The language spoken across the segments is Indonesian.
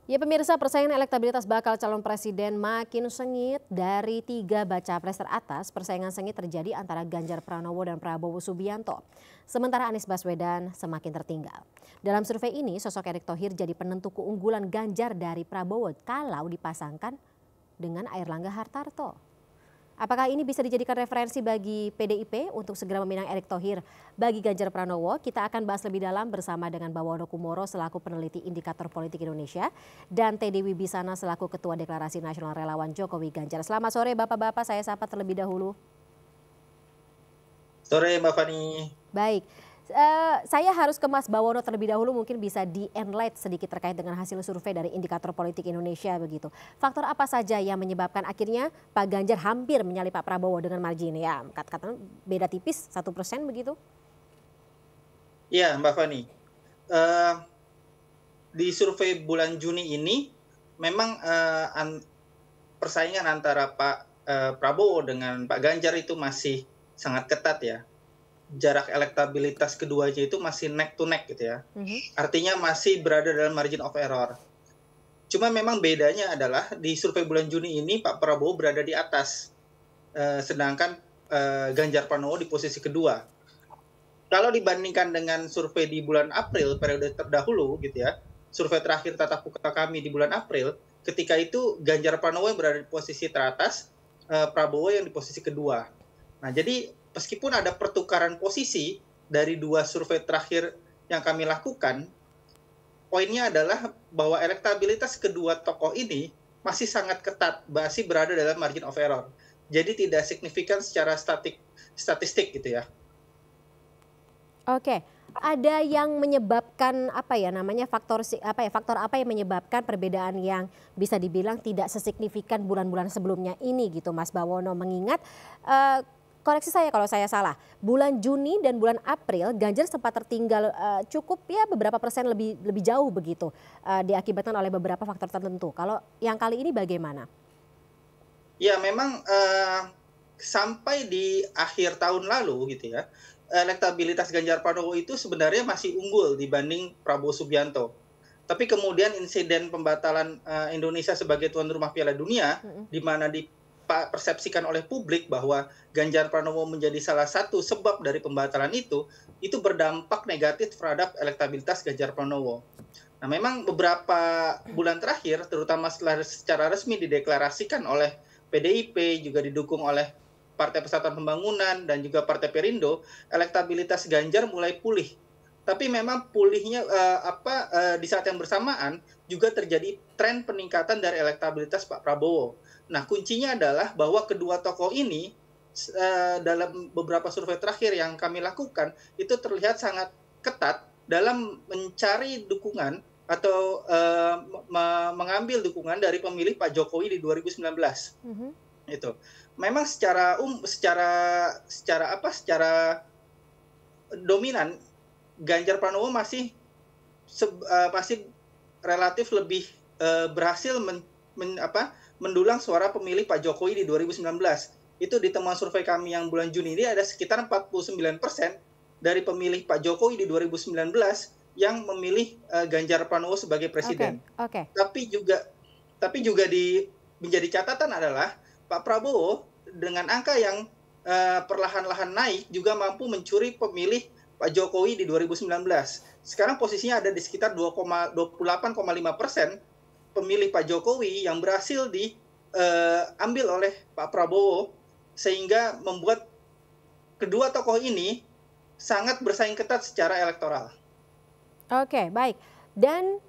Ya pemirsa, persaingan elektabilitas bakal calon presiden makin sengit. Dari 3 baca pres teratas, persaingan sengit terjadi antara Ganjar Pranowo dan Prabowo Subianto. Sementara Anies Baswedan semakin tertinggal. Dalam survei ini, sosok Erick Thohir jadi penentu keunggulan Ganjar dari Prabowo kalau dipasangkan dengan Airlangga Hartarto. Apakah ini bisa dijadikan referensi bagi PDIP untuk segera meminang Erick Thohir bagi Ganjar Pranowo? Kita akan bahas lebih dalam bersama dengan Bawono Kumoro selaku peneliti Indikator Politik Indonesia dan Teddy Wibisana selaku Ketua Deklarasi Nasional Relawan Jokowi Ganjar. Selamat sore Bapak-bapak, saya sapa terlebih dahulu. Sore Mbak Fani. Baik, saya harus ke Mas Bawono terlebih dahulu, mungkin bisa di-enlight sedikit terkait dengan hasil survei dari Indikator Politik Indonesia begitu. Faktor apa saja yang menyebabkan akhirnya Pak Ganjar hampir menyalip Pak Prabowo dengan margin ya, katakan beda tipis 1% begitu? Iya Mbak Fani, di survei bulan Juni ini memang persaingan antara Pak Prabowo dengan Pak Ganjar itu masih sangat ketat ya. Jarak elektabilitas keduanya itu masih neck to neck gitu ya. Artinya masih berada dalam margin of error. Cuma memang bedanya adalah di survei bulan Juni ini Pak Prabowo berada di atas, sedangkan Ganjar Pranowo di posisi kedua. Kalau dibandingkan dengan survei di bulan April periode terdahulu gitu ya, survei terakhir tatap muka kami di bulan April, ketika itu Ganjar Pranowo yang berada di posisi teratas, Prabowo yang di posisi kedua. Nah, jadi meskipun ada pertukaran posisi dari dua survei terakhir yang kami lakukan, poinnya adalah bahwa elektabilitas kedua tokoh ini masih sangat ketat, masih berada dalam margin of error. Jadi tidak signifikan secara statistik gitu ya. Oke, ada yang menyebabkan faktor apa yang menyebabkan perbedaan yang bisa dibilang tidak sesignifikan bulan-bulan sebelumnya ini gitu Mas Bawono, mengingat koreksi saya kalau saya salah, bulan Juni dan bulan April Ganjar sempat tertinggal cukup ya beberapa persen lebih jauh begitu, diakibatkan oleh beberapa faktor tertentu. Kalau yang kali ini bagaimana? Ya memang sampai di akhir tahun lalu gitu ya, elektabilitas Ganjar Pranowo itu sebenarnya masih unggul dibanding Prabowo Subianto. Tapi kemudian insiden pembatalan Indonesia sebagai tuan rumah Piala Dunia, di mana dipersepsikan oleh publik bahwa Ganjar Pranowo menjadi salah satu sebab dari pembatalan itu berdampak negatif terhadap elektabilitas Ganjar Pranowo. Nah, memang beberapa bulan terakhir, terutama setelah secara resmi dideklarasikan oleh PDIP, juga didukung oleh Partai Persatuan Pembangunan dan juga Partai Perindo, elektabilitas Ganjar mulai pulih. Tapi memang pulihnya di saat yang bersamaan juga terjadi tren peningkatan dari elektabilitas Pak Prabowo. Nah, kuncinya adalah bahwa kedua tokoh ini dalam beberapa survei terakhir yang kami lakukan itu terlihat sangat ketat dalam mencari dukungan atau mengambil dukungan dari pemilih Pak Jokowi di 2019. Itu memang secara dominan Ganjar Pranowo masih relatif lebih berhasil mendulang suara pemilih Pak Jokowi di 2019. Itu di temuan survei kami yang bulan Juni ini ada sekitar 49% dari pemilih Pak Jokowi di 2019 yang memilih Ganjar Pranowo sebagai presiden. Tapi juga menjadi catatan adalah Pak Prabowo dengan angka yang perlahan-lahan naik juga mampu mencuri pemilih Pak Jokowi di 2019. Sekarang posisinya ada di sekitar 28,5% pemilih Pak Jokowi yang berhasil diambil oleh Pak Prabowo, sehingga membuat kedua tokoh ini sangat bersaing ketat secara elektoral. Oke, baik. Dan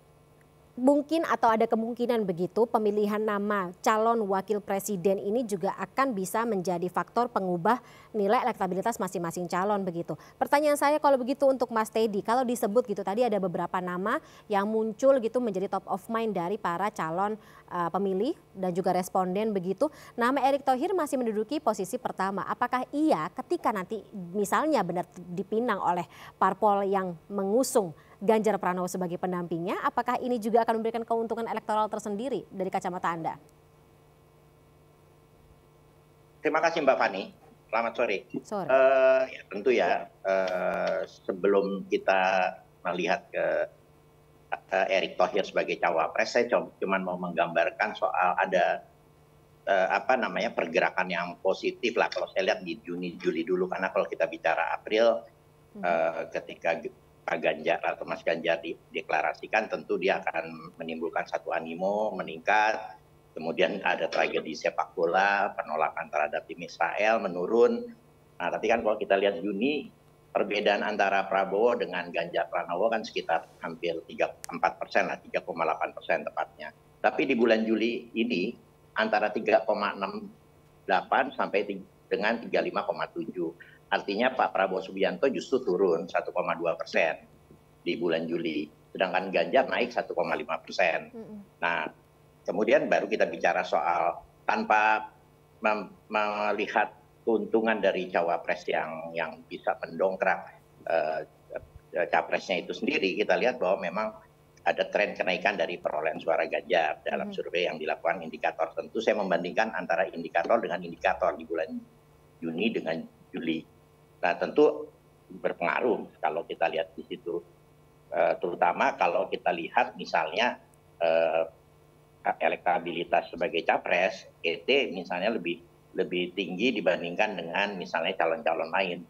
mungkin atau ada kemungkinan begitu pemilihan nama calon wakil presiden ini juga akan bisa menjadi faktor pengubah nilai elektabilitas masing-masing calon begitu. Pertanyaan saya kalau begitu untuk Mas Teddy, kalau disebut gitu tadi ada beberapa nama yang muncul gitu menjadi top of mind dari para calon pemilih dan juga responden begitu. Nama Erick Thohir masih menduduki posisi pertama. Apakah ia ketika nanti misalnya benar dipinang oleh parpol yang mengusung Ganjar Pranowo sebagai pendampingnya, apakah ini juga akan memberikan keuntungan elektoral tersendiri dari kacamata Anda? Terima kasih Mbak Fani, selamat sore. Ya, tentu ya, sebelum kita melihat ke Erick Thohir sebagai cawapres, saya cuma mau menggambarkan soal ada pergerakan yang positif lah kalau saya lihat di Juni Juli dulu, karena kalau kita bicara April ketika Pak Ganjar atau Mas Ganjar dideklarasikan, tentu dia akan menimbulkan satu animo meningkat, kemudian ada tragedi sepak bola, penolakan terhadap tim Israel menurun. Nah, tapi kan kalau kita lihat Juni, perbedaan antara Prabowo dengan Ganjar Pranowo kan sekitar hampir 4% lah, 3,8% tepatnya. Tapi di bulan Juli ini antara 3,68 sampai dengan 35,7. Artinya Pak Prabowo Subianto justru turun 1,2% di bulan Juli, sedangkan Ganjar naik 1,5%. Nah, kemudian baru kita bicara soal tanpa melihat keuntungan dari cawapres yang bisa mendongkrak capresnya itu sendiri, kita lihat bahwa memang ada tren kenaikan dari perolehan suara Ganjar dalam survei yang dilakukan indikator. Tentu saya membandingkan antara indikator dengan indikator di bulan Juni dengan Juli. Nah, tentu berpengaruh kalau kita lihat di situ, terutama kalau kita lihat misalnya elektabilitas sebagai capres, ET misalnya lebih tinggi dibandingkan dengan misalnya calon-calon lain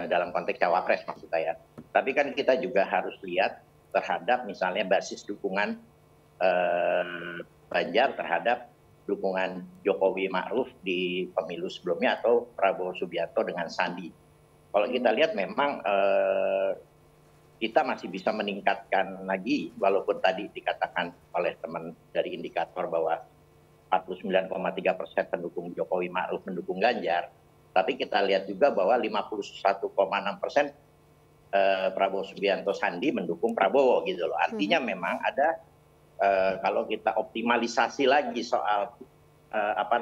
dalam konteks cawapres maksud saya. Tapi kan kita juga harus lihat terhadap misalnya basis dukungan Ganjar terhadap dukungan Jokowi Ma'ruf di pemilu sebelumnya atau Prabowo Subianto dengan Sandi. Kalau kita lihat memang kita masih bisa meningkatkan lagi, walaupun tadi dikatakan oleh teman dari indikator bahwa 49,3% pendukung Jokowi Ma'ruf mendukung Ganjar, tapi kita lihat juga bahwa 51,6% Prabowo Subianto Sandi mendukung Prabowo gitu loh. Artinya memang ada kalau kita optimalisasi lagi soal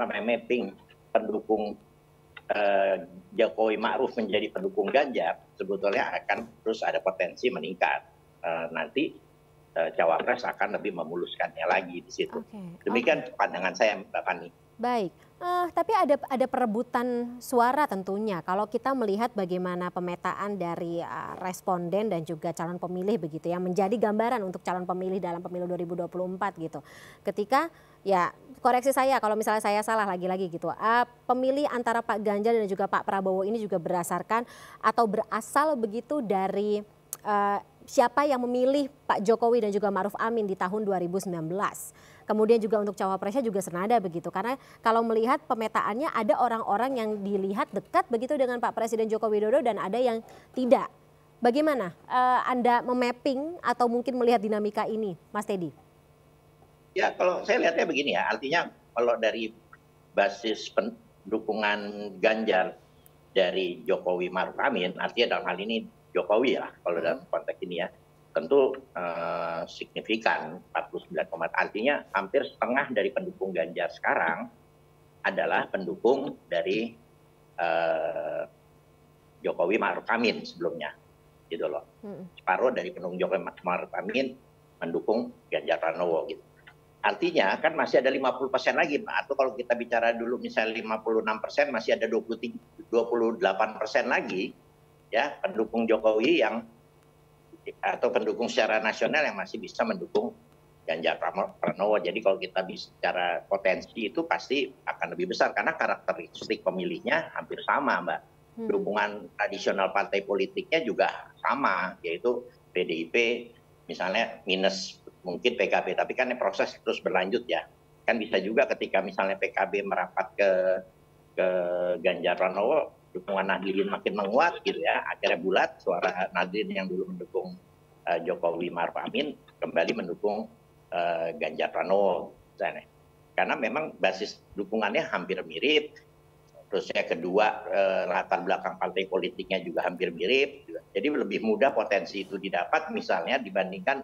mapping pendukung Jokowi Ma'ruf menjadi pendukung Ganjar, sebetulnya akan terus ada potensi meningkat. Nanti cawapres akan lebih memuluskannya lagi di situ. Demikian pandangan saya, Mbak Fani. Baik, tapi ada perebutan suara tentunya. Kalau kita melihat bagaimana pemetaan dari responden dan juga calon pemilih begitu ya, menjadi gambaran untuk calon pemilih dalam pemilu 2024 gitu. Ketika ya koreksi saya kalau misalnya saya salah lagi-lagi gitu. Pemilih antara Pak Ganjar dan juga Pak Prabowo ini juga berdasarkan atau berasal begitu dari siapa yang memilih Pak Jokowi dan juga Ma'ruf Amin di tahun 2019. Kemudian juga untuk cawapresnya juga senada begitu. Karena kalau melihat pemetaannya ada orang-orang yang dilihat dekat begitu dengan Pak Presiden Joko Widodo dan ada yang tidak. Bagaimana Anda memapping atau mungkin melihat dinamika ini, Mas Teddy? Ya, kalau saya lihatnya begini ya, artinya kalau dari basis dukungan Ganjar dari Jokowi Ma'ruf Amin, artinya dalam hal ini Jokowi lah kalau dalam konteks ini ya, tentu signifikan 49, artinya hampir setengah dari pendukung Ganjar sekarang adalah pendukung dari Jokowi Ma'ruf Amin sebelumnya, gitu loh. Separuh dari pendukung Jokowi Ma'ruf Amin mendukung Ganjar Pranowo gitu. Artinya kan masih ada 50% lagi, Pak. Atau kalau kita bicara dulu misalnya 56%, masih ada 28% lagi ya pendukung Jokowi yang atau pendukung secara nasional yang masih bisa mendukung Ganjar Pranowo. Jadi kalau kita bicara potensi itu pasti akan lebih besar karena karakteristik pemilihnya hampir sama, Mbak. Dukungan tradisional partai politiknya juga sama, yaitu PDIP misalnya minus mungkin PKB, tapi kan proses terus berlanjut ya. Kan bisa juga ketika misalnya PKB merapat ke Ganjar Pranowo, dukungan Nahdlin makin menguat gitu ya, akhirnya bulat suara Nahdlin yang dulu mendukung Jokowi Ma'ruf Amin kembali mendukung Ganjar Pranowo misalnya. Karena memang basis dukungannya hampir mirip, terus yang kedua latar belakang partai politiknya juga hampir mirip, jadi lebih mudah potensi itu didapat misalnya dibandingkan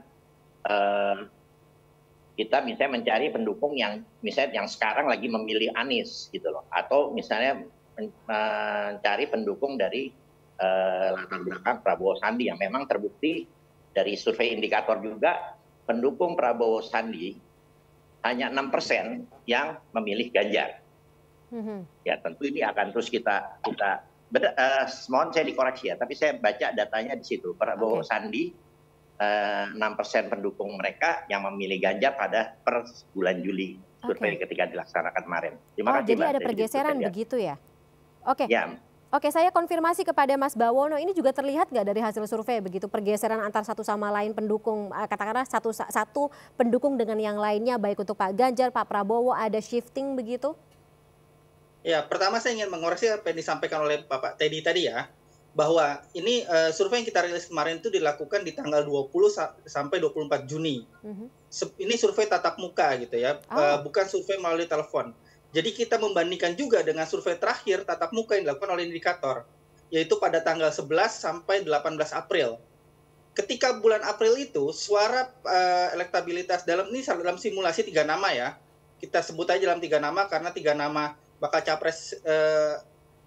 kita misalnya mencari pendukung yang misalnya yang sekarang lagi memilih Anies gitu loh, atau misalnya mencari pendukung dari latar belakang Prabowo Sandi yang memang terbukti dari survei indikator juga pendukung Prabowo Sandi hanya 6% yang memilih Ganjar. Ya tentu ini akan terus kita mohon saya dikoreksi ya, tapi saya baca datanya di situ Prabowo Sandi 6% pendukung mereka yang memilih Ganjar pada per bulan Juli survei ketika dilaksanakan kemarin. Terima kasih, jadi Mbak, ada pergeseran begitu ya? Oke. Ya. Oke, saya konfirmasi kepada Mas Bawono, ini juga terlihat nggak dari hasil survei begitu pergeseran antar satu sama lain pendukung, katakanlah satu pendukung dengan yang lainnya, baik untuk Pak Ganjar, Pak Prabowo, ada shifting begitu? Ya, pertama saya ingin mengoreksi apa yang disampaikan oleh Bapak Teddy tadi ya, bahwa ini survei yang kita rilis kemarin itu dilakukan di tanggal 20 sampai 24 Juni. Ini survei tatap muka gitu ya, bukan survei melalui telepon. Jadi kita membandingkan juga dengan survei terakhir tatap muka yang dilakukan oleh indikator, yaitu pada tanggal 11 sampai 18 April. Ketika bulan April itu, suara elektabilitas dalam simulasi 3 nama ya, kita sebut aja dalam 3 nama karena 3 nama bakal capres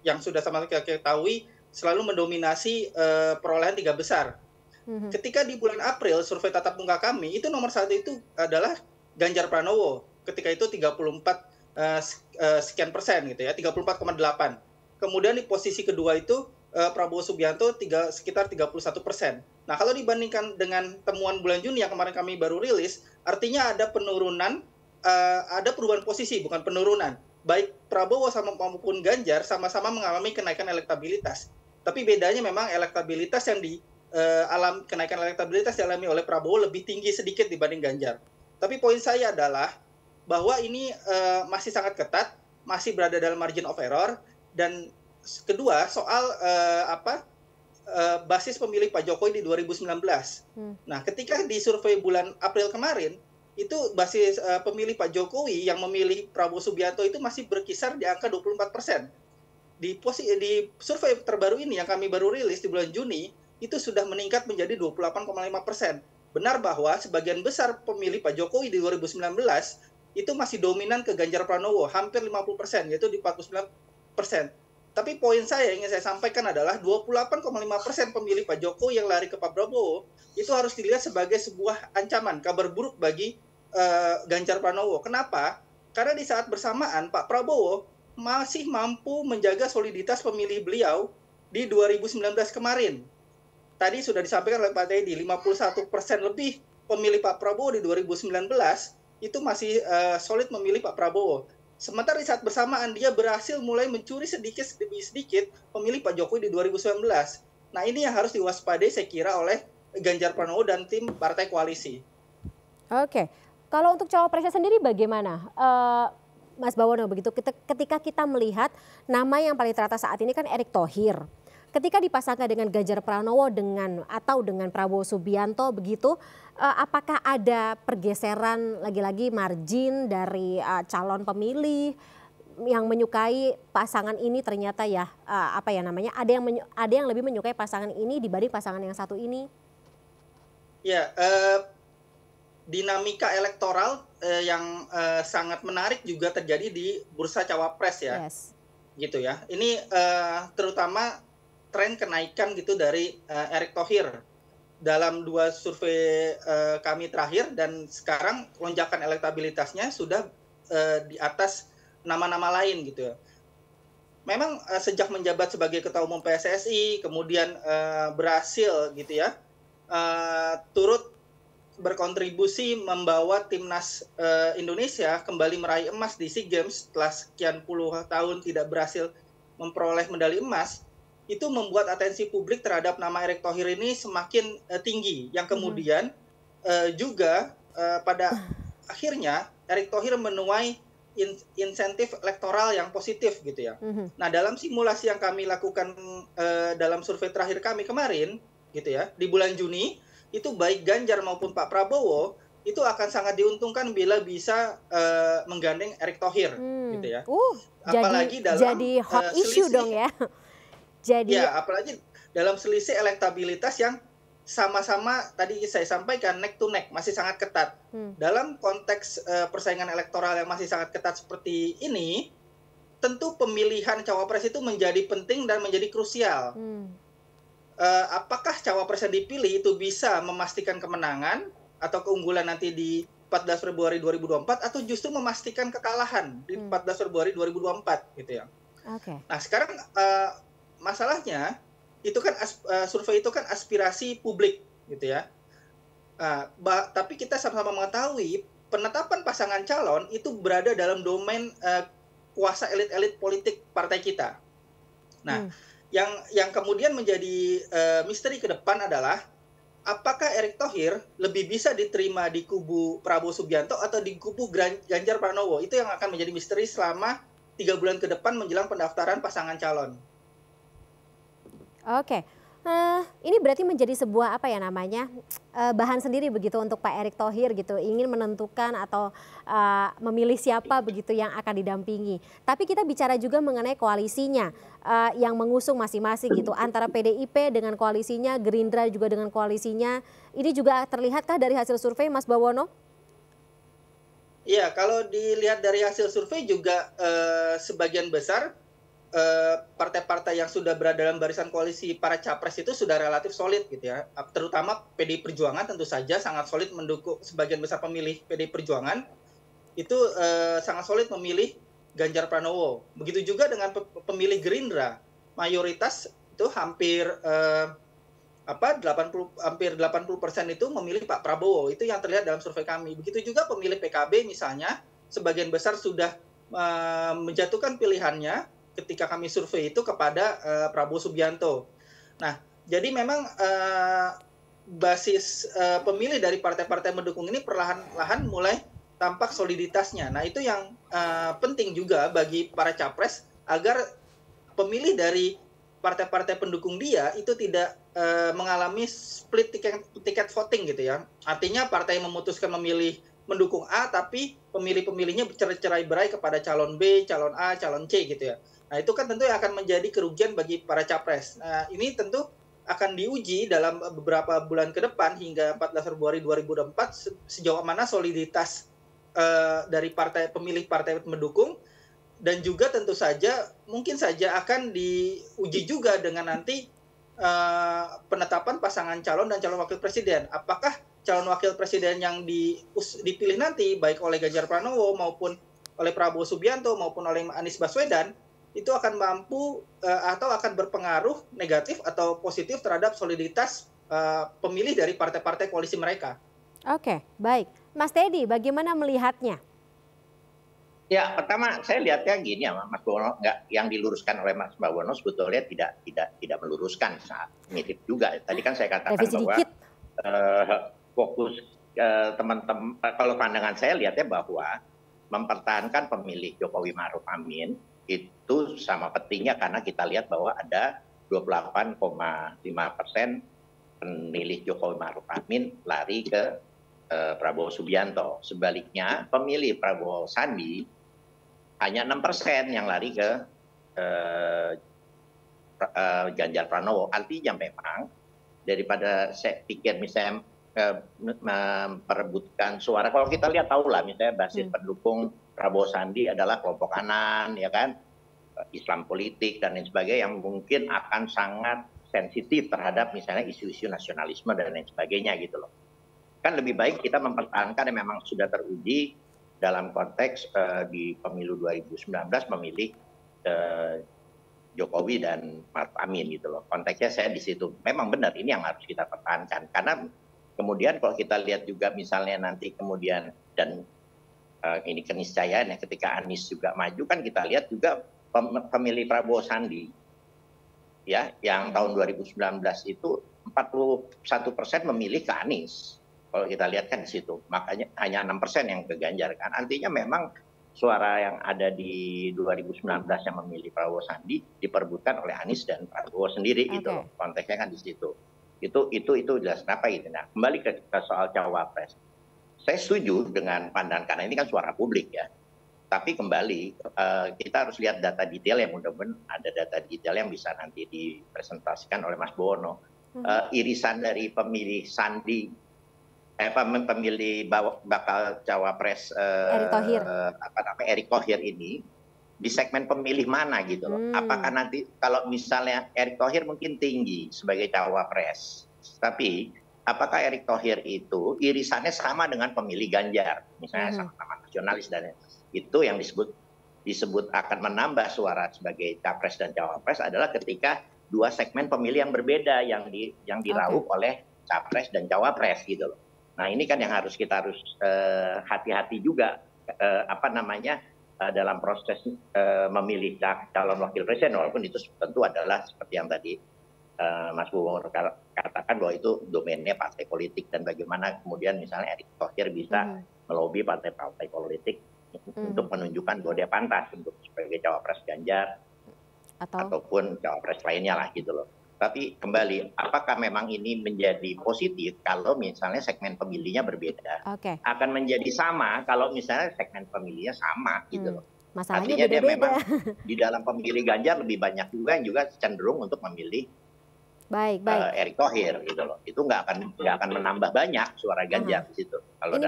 yang sudah sama kita ketahui selalu mendominasi perolehan 3 besar. Ketika di bulan April, survei tatap muka kami, itu nomor 1 itu adalah Ganjar Pranowo. Ketika itu 34 sekian persen gitu ya, 34,8. Kemudian di posisi kedua itu Prabowo Subianto sekitar 31%. Nah, kalau dibandingkan dengan temuan bulan Juni yang kemarin kami baru rilis, artinya ada penurunan, ada perubahan posisi, bukan penurunan. Baik Prabowo maupun Ganjar sama-sama mengalami kenaikan elektabilitas. Tapi bedanya memang elektabilitas yang kenaikan elektabilitas dialami oleh Prabowo lebih tinggi sedikit dibanding Ganjar. Tapi poin saya adalah bahwa ini masih sangat ketat, masih berada dalam margin of error, dan kedua soal basis pemilih Pak Jokowi di 2019. Nah, ketika di survei bulan April kemarin, itu basis pemilih Pak Jokowi yang memilih Prabowo Subianto itu masih berkisar di angka 24%. Di survei terbaru ini yang kami baru rilis di bulan Juni, itu sudah meningkat menjadi 28,5%. Benar bahwa sebagian besar pemilih Pak Jokowi di 2019 itu masih dominan ke Ganjar Pranowo, hampir 50%, yaitu di 49%. Tapi poin saya yang ingin saya sampaikan adalah 28,5% pemilih Pak Jokowi yang lari ke Pak Prabowo, itu harus dilihat sebagai sebuah ancaman, kabar buruk bagi Ganjar Pranowo. Kenapa? Karena di saat bersamaan Pak Prabowo masih mampu menjaga soliditas pemilih beliau di 2019 kemarin. Tadi sudah disampaikan oleh Pak Teddy, 51% lebih pemilih Pak Prabowo di 2019 itu masih solid memilih Pak Prabowo. Sementara di saat bersamaan dia berhasil mulai mencuri sedikit demi sedikit pemilih Pak Jokowi di 2019. Nah, ini yang harus diwaspadai saya kira oleh Ganjar Pranowo dan tim partai koalisi. Oke, kalau untuk cawapresnya sendiri bagaimana? Mas Bawono, begitu ketika kita melihat nama yang paling teratas saat ini kan Erick Thohir. Ketika dipasangkan dengan Ganjar Pranowo dengan Prabowo Subianto begitu, apakah ada pergeseran lagi-lagi margin dari calon pemilih yang menyukai pasangan ini ternyata ya ada yang lebih menyukai pasangan ini dibanding pasangan yang satu ini? Ya, dinamika elektoral yang sangat menarik juga terjadi di bursa cawapres ya, gitu ya. Ini terutama tren kenaikan gitu dari Erick Thohir dalam 2 survei kami terakhir, dan sekarang lonjakan elektabilitasnya sudah di atas nama-nama lain gitu ya. Memang sejak menjabat sebagai Ketua Umum PSSI, kemudian berhasil gitu ya turut berkontribusi membawa timnas Indonesia kembali meraih emas di SEA Games setelah sekian puluh tahun tidak berhasil memperoleh medali emas. Itu membuat atensi publik terhadap nama Erick Thohir ini semakin tinggi, yang kemudian juga pada akhirnya Erick Thohir menuai insentif elektoral yang positif gitu ya. Nah, dalam simulasi yang kami lakukan dalam survei terakhir kami kemarin gitu ya, di bulan Juni itu baik Ganjar maupun Pak Prabowo itu akan sangat diuntungkan bila bisa menggandeng Erick Thohir gitu ya. Apalagi jadi hot issue dong ya. Ya, apalagi dalam selisih elektabilitas yang sama-sama tadi saya sampaikan neck to neck, masih sangat ketat. Dalam konteks persaingan elektoral yang masih sangat ketat seperti ini, tentu pemilihan cawapres itu menjadi penting dan menjadi krusial. Apakah cawapres yang dipilih itu bisa memastikan kemenangan atau keunggulan nanti di 14 Februari 2024 atau justru memastikan kekalahan di 14 Februari 2024 gitu ya. Nah, sekarang masalahnya itu kan survei itu kan aspirasi publik gitu ya. Tapi kita sama-sama mengetahui penetapan pasangan calon itu berada dalam domain kuasa elit-elit politik partai kita. Nah, yang kemudian menjadi misteri ke depan adalah apakah Erick Thohir lebih bisa diterima di kubu Prabowo Subianto atau di kubu Ganjar Pranowo? Itu yang akan menjadi misteri selama 3 bulan ke depan menjelang pendaftaran pasangan calon. Oke. Ini berarti menjadi sebuah bahan sendiri begitu untuk Pak Erick Thohir gitu, ingin menentukan atau memilih siapa begitu yang akan didampingi. Tapi kita bicara juga mengenai koalisinya yang mengusung masing-masing gitu, antara PDIP dengan koalisinya, Gerindra juga dengan koalisinya. Ini juga terlihatkah dari hasil survei, Mas Bawono? Iya, kalau dilihat dari hasil survei juga sebagian besar partai-partai yang sudah berada dalam barisan koalisi para capres itu sudah relatif solid gitu ya. Terutama PDI Perjuangan tentu saja sangat solid mendukung, sebagian besar pemilih PDI Perjuangan itu sangat solid memilih Ganjar Pranowo. Begitu juga dengan pemilih Gerindra. Mayoritas itu hampir 80% itu memilih Pak Prabowo. Itu yang terlihat dalam survei kami. Begitu juga pemilih PKB misalnya, sebagian besar sudah menjatuhkan pilihannya ketika kami survei itu kepada Prabowo Subianto. Nah, jadi memang basis pemilih dari partai-partai mendukung ini perlahan-lahan mulai tampak soliditasnya. Nah, itu yang penting juga bagi para capres agar pemilih dari partai-partai pendukung dia itu tidak mengalami split tiket voting gitu ya. Artinya partai yang memutuskan memilih mendukung A, tapi pemilih-pemilihnya bercerai-berai kepada calon B, calon A, calon C gitu ya. Nah, itu kan tentu yang akan menjadi kerugian bagi para capres. Nah, ini tentu akan diuji dalam beberapa bulan ke depan hingga 14 Februari 2024 sejauh mana soliditas dari pemilih partai mendukung, dan juga tentu saja mungkin saja akan diuji juga dengan nanti penetapan pasangan calon dan calon wakil presiden. Apakah calon wakil presiden yang dipilih nanti baik oleh Ganjar Pranowo maupun oleh Prabowo Subianto maupun oleh Anies Baswedan itu akan mampu atau akan berpengaruh negatif atau positif terhadap soliditas pemilih dari partai-partai koalisi mereka. Oke, baik. Mas Teddy, bagaimana melihatnya? Ya, pertama saya lihatnya gini ya, Mas Bawono, yang diluruskan oleh Mas Bawono sebetulnya tidak meluruskan, mirip juga. Tadi kan saya katakan bahwa fokus teman-teman, kalau pandangan saya lihatnya bahwa mempertahankan pemilih Jokowi Ma'ruf Amin itu sama pentingnya karena kita lihat bahwa ada 28,5% pemilih Jokowi Ma'ruf Amin lari ke Prabowo Subianto. Sebaliknya pemilih Prabowo Sandi hanya 6% yang lari ke Ganjar Pranowo. Artinya memang daripada saya pikir misalnya memperebutkan suara, kalau kita lihat tahu lah misalnya basis pendukung Prabowo Sandi adalah kelompok kanan, ya kan, Islam politik dan lain sebagainya yang mungkin akan sangat sensitif terhadap misalnya isu-isu nasionalisme dan lain sebagainya gitu loh. Kan lebih baik kita mempertahankan yang memang sudah teruji dalam konteks di pemilu 2019 memilih Jokowi dan Ma'ruf Amin gitu loh. Konteksnya saya di situ. Memang benar ini yang harus kita pertahankan karena kemudian kalau kita lihat juga misalnya nanti kemudian dan ini keniscayaan ya ketika Anies juga maju kan kita lihat juga pemilih Prabowo Sandi ya yang tahun 2019 itu 41% memilih ke Anies. Kalau kita lihat kan di situ, makanya hanya 6% yang ke Ganjar kan. Artinya memang suara yang ada di 2019 yang memilih Prabowo Sandi diperebutkan oleh Anies dan Prabowo sendiri gitu loh. Konteksnya kan di situ. Itu jelas kenapa gitu. Nah, kembali ke soal cawapres. Saya setuju dengan pandangan karena ini kan suara publik ya. Tapi kembali kita harus lihat data detail yang mudah-mudahan ada data detail yang bisa nanti dipresentasikan oleh Mas Bawono. Irisan dari pemilih Sandi, pemilih bakal cawapres Erick Thohir ini di segmen pemilih mana gitu loh. Apakah nanti kalau misalnya Erick Thohir mungkin tinggi sebagai cawapres, tapi apakah Erick Thohir itu irisannya sama dengan pemilih Ganjar, misalnya sama-sama nasionalis dan itu yang disebut akan menambah suara sebagai capres dan cawapres adalah ketika dua segmen pemilih yang berbeda yang diraup oleh capres dan cawapres gitu loh. Nah ini kan yang kita harus hati-hati juga dalam proses memilih calon wakil presiden, walaupun itu tentu adalah seperti yang tadi Mas Bung katakan bahwa itu domainnya partai politik, dan bagaimana kemudian misalnya Erick Thohir bisa melobi partai-partai politik untuk menunjukkan bahwa dia pantas untuk sebagai cawapres Ganjar ataupun cawapres lainnya lah gitu loh. Tapi kembali, apakah memang ini menjadi positif kalau misalnya segmen pemilihnya berbeda? Akan menjadi sama kalau misalnya segmen pemilihnya sama gitu loh. Masalahnya artinya beda-beda. Dia memang di dalam pemilih Ganjar lebih banyak juga yang juga cenderung untuk memilih Erick Thohir gitu loh. Itu nggak akan menambah banyak suara Ganjar di situ. Kalau ini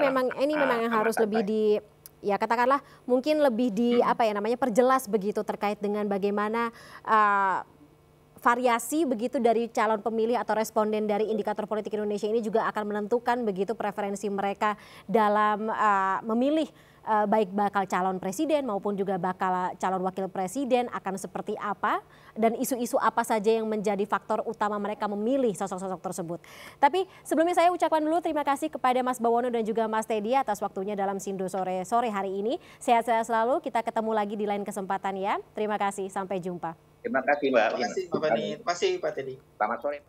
memang yang harus lebih ya katakanlah mungkin lebih perjelas begitu terkait dengan bagaimana variasi begitu dari calon pemilih atau responden dari indikator politik Indonesia ini juga akan menentukan begitu preferensi mereka dalam memilih baik bakal calon presiden maupun juga bakal calon wakil presiden akan seperti apa dan isu-isu apa saja yang menjadi faktor utama mereka memilih sosok-sosok tersebut. Tapi sebelumnya saya ucapkan dulu terima kasih kepada Mas Bawono dan juga Mas Teddy atas waktunya dalam Sindo sore hari ini. Sehat-sehat selalu, kita ketemu lagi di lain kesempatan ya. Terima kasih, sampai jumpa. Terima kasih Mbak. Terima kasih Mbak Fani. Terima kasih Pak Teddy. Selamat sore.